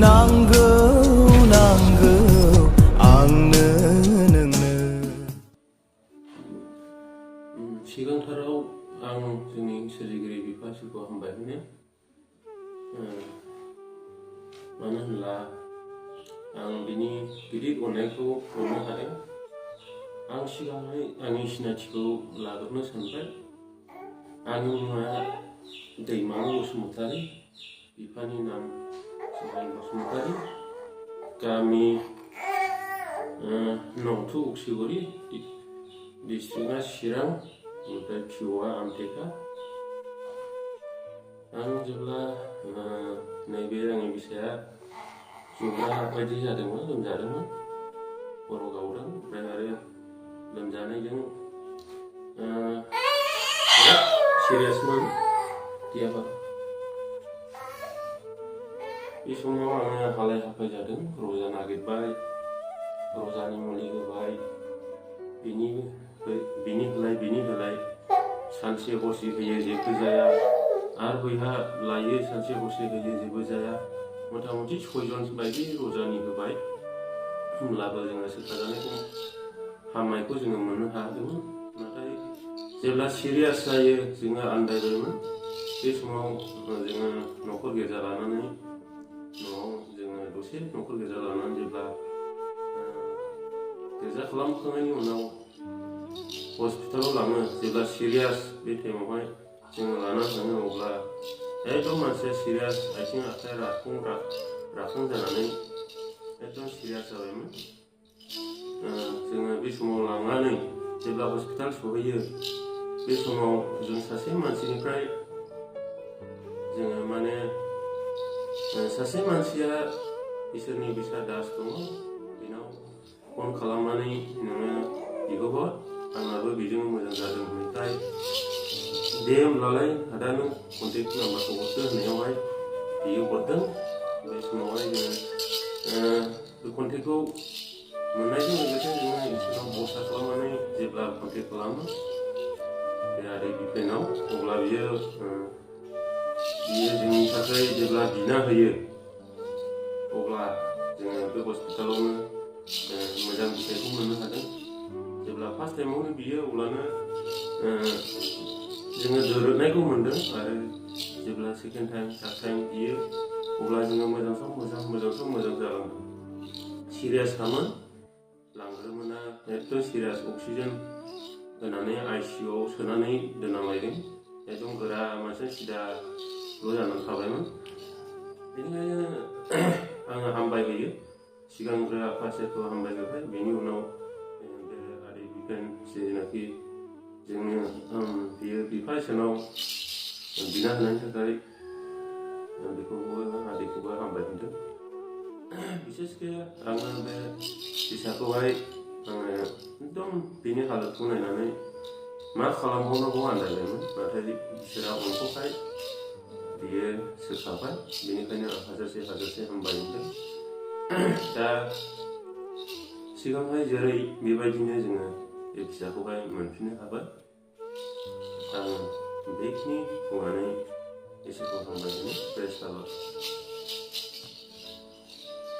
नांगौ नांगौ आंनो नोंनो। सिगांथाराव आं जोंनि सोरजिगिरि बिफा इसोरखौ हामबाय होनो, मानो होनब्ला आं बिनि गिदिर अननायखौ मोननो हादों। आं सिगांहाय आंनि सिनायथिखौ लाग्रोनो सानबाय। आंनि मुङा दैमालु बसुमतारी, बिफानि नाम सुभान बसुमतारी, गामि नंथु उक्सिगुरि, डिस्ट्रिक्टआ चिरां, ओमफ्राय पिअआ आमटेका। आं जेब्ला नैबे आंनि बिसाया जब्रा बायदि जादोंमोन, लोमजादोंमोन, खर' गावदों, ओमफ्राय आरो लोमजानायजों बिराद सिरियासमोन देहाया। बे समाव आङो हालाय हाफाय जादों, रजा नागिरबाय, रजानि मुलि होबाय, बिनि होलाय सानसे हरसे होयो जेबो जाया, आरो बैहा लायो सानसे हरसे होयो जेबो जाया। मथा मथि 6 जन बायदि रजानि होबाय, होमब्लाबो जोङो सोखाजानायखौ हामनायखौ जोङो मोननो हादोंमोन। नाथाय जेब्ला सिरियास जायो जोङो आन्दायबायमोन। बे समाव जोङो न'खर गिर्जा लानानै न'आव जोङो दसे न'खर गिर्जा लानानै जेब्ला गिर्जा खालामखांनायनि उनाव हस्पिटालाव लाङो, जेब्ला सिरियास बे टाइमावहाय जोङो लाना थाङो, अब्ला एकदम मानसिया सिरियास, आथिं आखाइ राखां जानानै एकदम सिरियास जाबायमोन। जोङो बे समाव लांनानै जेब्ला हस्पिटाल सहैयो, बे समाव जों सासे मानसिनिफ्राय जोङो माने सासे मानसिया इसोरनि बिसा दास दङ, बेनाव फन खालामनानै नोङो बिहरहर, आंनाबो बेजों मोजां जादों होननायखाय दे होमब्लालाय आदा नों कन्टेक्ट नाम्बारखौ हरदो होननायावहाय बियो हरदों। बे समावहाय जोङो बे कन्टेक्टखौ मोननायजों लोगोसे जोङो इसोरनाव भरसा खालामनानै जेब्ला कन्टेक्ट खालामो बे आदै बिफेनाव, अब्ला बियो जोंनि थाखाय जेब्ला बिना होयो, अब्ला जोङो बे हस्पिटालावनो मोजां फिथाइखौ मोननो हादों। जेब्ला फार्स्ट टाइमावनो बियो, अब्लानो जोङो दोरोदनायखौ मोनदों, आरो जेब्ला सेकेन्ड टाइम थार्ड टाइम बियो, अब्ला जोङो मोजां जालांदों। सिरियासखामोन, लांग्रोमोना एकदम सिरियास, अक्सिजेन होनानै ICUआव सोनानै दोननांलायदों। एकदम गोरा मानसिया सिदाल' जानानै थाबायमोन। बेनिखायनो आङो हामबाय होयो, सिगांग्रो आफा इसोरखौ हामबाय होबाय, बेनि उनाव बे आदै बिफेन जेनाखि जोङो बियो बिफा इसोरनाव बिना होनायनि थाखाय बेखौबो आदैखौबो हामबाय होनदों। बिसेसके आङो बे फिसाखौहाय आङो एकदम बिनि हालोदखौ नायनानै मा खालामबावनांगौ आन्दायबायमोन, नाथाय इसोरा अनख'खाय बियो सोखाबाय, बेनिखायनो आं हाजासे हामबाय होनदों। दा सिगांहाय जेरै बेबायदिनो जोङो बे फिसाखौहाय मोनफिननो हाबाय। आं बेखिनि बुंनानै इसोरखौ हामबाय होनो, प्रेज द लर्ड।